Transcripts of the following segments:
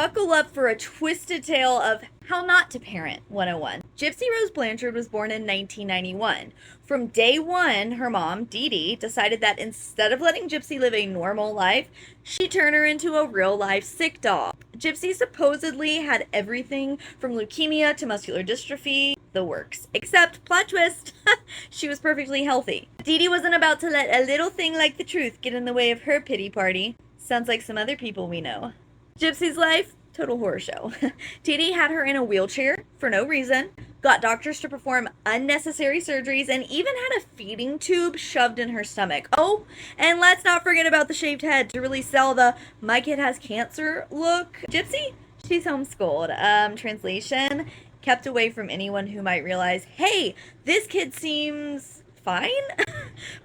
Buckle up for a twisted tale of how not to parent 101. Gypsy Rose Blanchard was born in 1991. From day one, her mom, Dee Dee, decided that instead of letting Gypsy live a normal life, she'd turn her into a real-life sick dog. Gypsy supposedly had everything from leukemia to muscular dystrophy, the works. Except, plot twist, she was perfectly healthy. Dee Dee wasn't about to let a little thing like the truth get in the way of her pity party. Sounds like some other people we know. Gypsy's life, total horror show. Dee Dee had her in a wheelchair for no reason, got doctors to perform unnecessary surgeries, and even had a feeding tube shoved in her stomach. Oh, and let's not forget about the shaved head to really sell the "my kid has cancer" look. Gypsy, she's homeschooled. Translation, kept away from anyone who might realize, hey, this kid seems fine.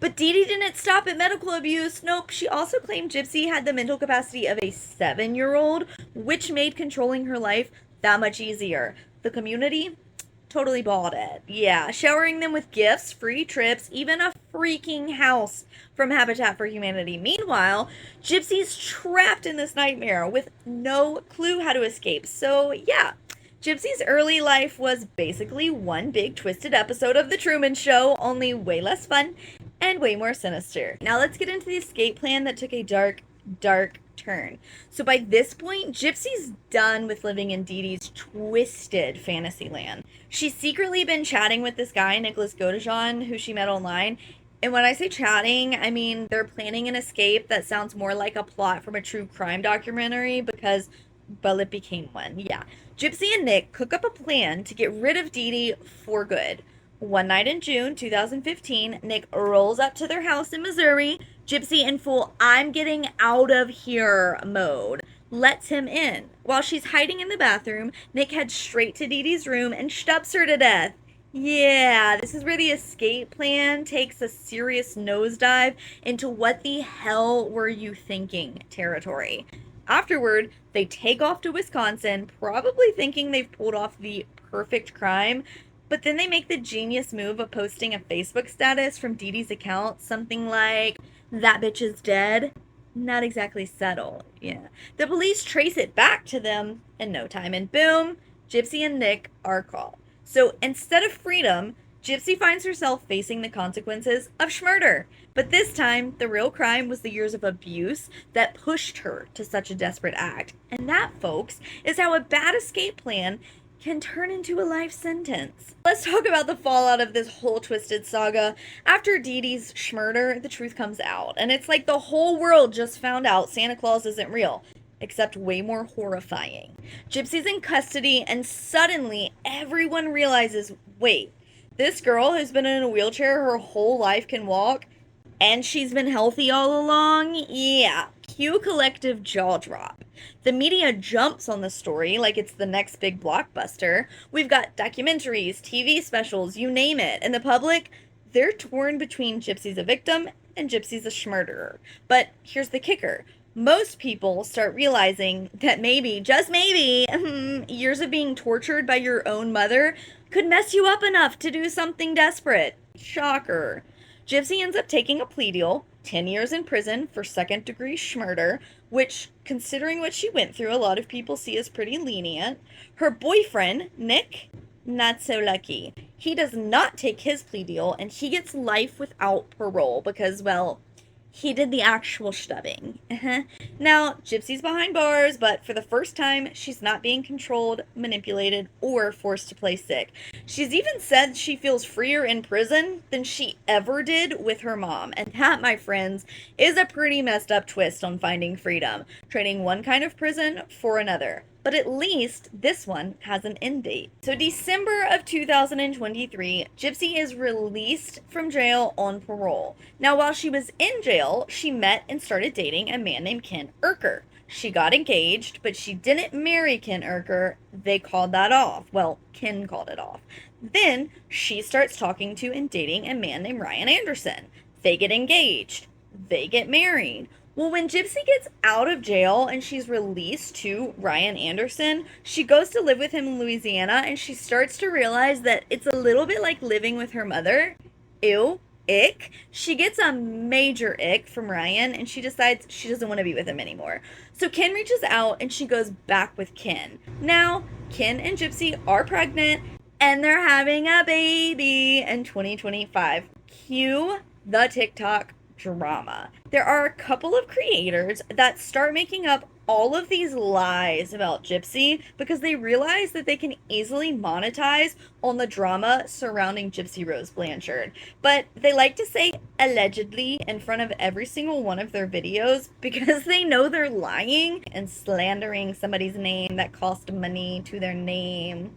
But Dee Dee didn't stop at medical abuse. Nope, she also claimed Gypsy had the mental capacity of a 7-year-old, which made controlling her life that much easier. The community totally bought it. Yeah, showering them with gifts, free trips, even a freaking house from Habitat for Humanity. Meanwhile, Gypsy's trapped in this nightmare with no clue how to escape. So yeah, Gypsy's early life was basically one big twisted episode of The Truman Show, only way less fun and way more sinister. Now let's get into the escape plan that took a dark, dark turn. So by this point, Gypsy's done with living in Dee Dee's twisted fantasy land. She's secretly been chatting with this guy, Nicholas Godejohn, who she met online. And when I say chatting, I mean they're planning an escape that sounds more like a plot from a true crime documentary because, well, it became one. Yeah. Gypsy and Nick cook up a plan to get rid of Dee Dee for good. One night in June 2015, Nick rolls up to their house in Missouri. Gypsy, in full "I'm getting out of here" mode, lets him in. While she's hiding in the bathroom, Nick heads straight to Dee Dee's room and stubs her to death. Yeah, this is where the escape plan takes a serious nosedive into what the hell were you thinking territory. Afterward, they take off to Wisconsin, probably thinking they've pulled off the perfect crime, but then they make the genius move of posting a Facebook status from Dee Dee's account, something like, "that bitch is dead." Not exactly subtle, yeah. The police trace it back to them in no time, and boom, Gypsy and Nick are caught. So instead of freedom, Gypsy finds herself facing the consequences of schmurder. But this time, the real crime was the years of abuse that pushed her to such a desperate act. And that, folks, is how a bad escape plan can turn into a life sentence. Let's talk about the fallout of this whole twisted saga. After Dee Dee's schmurder, the truth comes out. And it's like the whole world just found out Santa Claus isn't real. Except way more horrifying. Gypsy's in custody, and suddenly everyone realizes, wait, this girl who's been in a wheelchair her whole life can walk, and she's been healthy all along? Yeah, cue collective jaw drop. The media jumps on the story like it's the next big blockbuster. We've got documentaries, TV specials, you name it. And the public, they're torn between Gypsy's a victim and Gypsy's a schmurderer. But here's the kicker. Most people start realizing that maybe, just maybe, years of being tortured by your own mother could mess you up enough to do something desperate. Shocker. Gypsy ends up taking a plea deal, 10 years in prison for second-degree schmurder, which, considering what she went through, a lot of people see as pretty lenient. Her boyfriend, Nick, not so lucky. He does not take his plea deal, and he gets life without parole because, well, he did the actual stubbing. Now, Gypsy's behind bars, but for the first time, she's not being controlled, manipulated, or forced to play sick. She's even said she feels freer in prison than she ever did with her mom. And that, my friends, is a pretty messed up twist on finding freedom, trading one kind of prison for another. But at least this one has an end date. So December of 2023, Gypsy is released from jail on parole. Now, while she was in jail, she met and started dating a man named Ken Urker. She got engaged, but she didn't marry Ken Urker. They called that off. Well, Ken called it off. Then she starts talking to and dating a man named Ryan Anderson. They get engaged. They get married. Well, when Gypsy gets out of jail and she's released to Ryan Anderson, she goes to live with him in Louisiana, and she starts to realize that it's a little bit like living with her mother. Ew, ick. She gets a major ick from Ryan, and she decides she doesn't want to be with him anymore. So Ken reaches out, and she goes back with Ken. Now, Ken and Gypsy are pregnant, and they're having a baby in 2025. Cue the TikTok drama. There are a couple of creators that start making up all of these lies about Gypsy because they realize that they can easily monetize on the drama surrounding Gypsy Rose Blanchard. But they like to say allegedly in front of every single one of their videos because they know they're lying and slandering somebody's name that cost money to their name.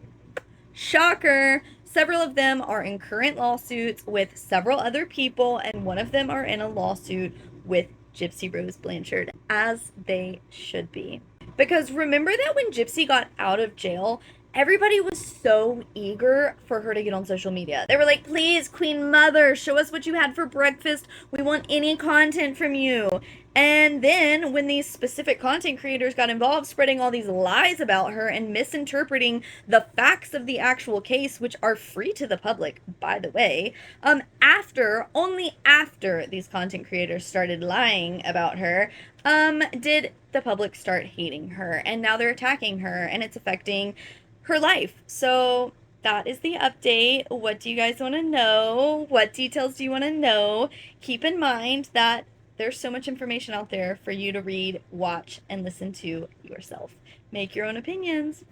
Shocker! Several of them are in current lawsuits with several other people, and one of them are in a lawsuit with Gypsy Rose Blanchard, as they should be. Because remember that when Gypsy got out of jail, everybody was so eager for her to get on social media. They were like, please, Queen Mother, show us what you had for breakfast. We want any content from you. And then when these specific content creators got involved spreading all these lies about her and misinterpreting the facts of the actual case, which are free to the public, by the way, only after these content creators started lying about her, did the public start hating her. And now they're attacking her, and it's affecting her life. So that is the update. What do you guys want to know? What details do you want to know? Keep in mind that there's so much information out there for you to read, watch, and listen to yourself. Make your own opinions.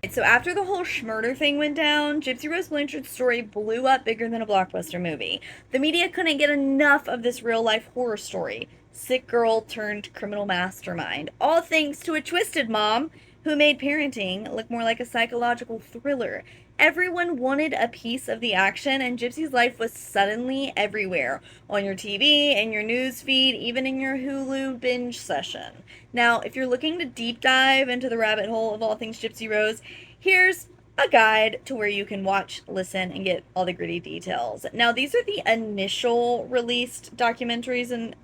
So after the whole Schmurder thing went down, Gypsy Rose Blanchard's story blew up bigger than a blockbuster movie. The media couldn't get enough of this real-life horror story. Sick girl turned criminal mastermind. All thanks to a twisted mom who made parenting look more like a psychological thriller. Everyone wanted a piece of the action, and Gypsy's life was suddenly everywhere. On your TV, in your news feed, even in your Hulu binge session. Now, if you're looking to deep dive into the rabbit hole of all things Gypsy Rose, here's a guide to where you can watch, listen, and get all the gritty details. Now, these are the initial released documentaries and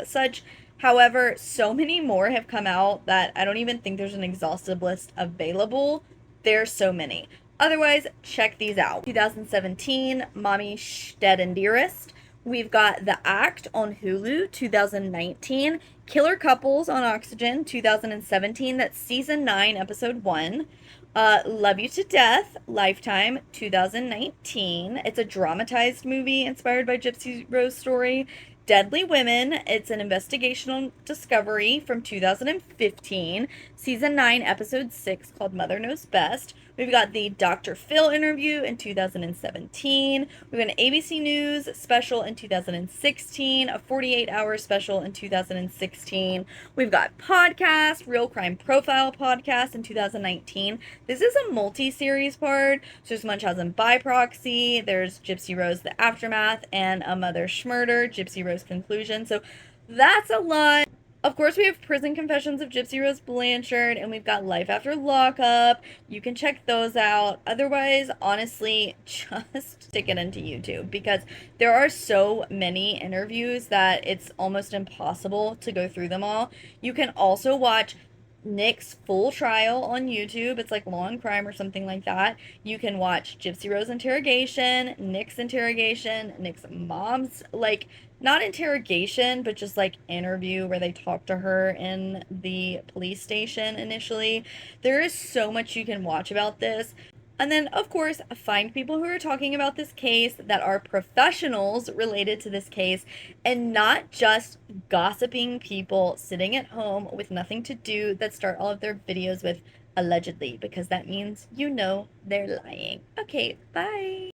such. However, so many more have come out that I don't even think there's an exhaustive list available. There's so many. Otherwise, check these out. 2017, Mommy Dead and Dearest. We've got The Act on Hulu, 2019. Killer Couples on Oxygen, 2017. That's season 9, episode 1. Love You to Death, Lifetime, 2019. It's a dramatized movie inspired by Gypsy Rose story. Deadly Women, it's an investigational discovery from 2015, season 9, episode 6, called Mother Knows Best. We've got the Dr. Phil interview in 2017. We've got an ABC News special in 2016, a 48-hour special in 2016. We've got podcast, Real Crime Profile podcast in 2019. This is a multi-series part. So there's Munchausen by Proxy, there's Gypsy Rose, The Aftermath, and A Mother Schmurder, Gypsy Rose Conclusion. So that's a lot. Of course, we have Prison Confessions of Gypsy Rose Blanchard, and we've got Life After Lockup. You can check those out. Otherwise, honestly, just stick it into YouTube because there are so many interviews that it's almost impossible to go through them all. You can also watch Nick's full trial on YouTube. It's like Law and Crime or something like that. You can watch Gypsy Rose interrogation, Nick's interrogation, Nick's mom's, like, not interrogation, but just like interview where they talk to her in the police station initially. There is so much you can watch about this. And then, of course, find people who are talking about this case that are professionals related to this case and not just gossiping people sitting at home with nothing to do that start all of their videos with allegedly, because that means you know they're lying. Okay, bye.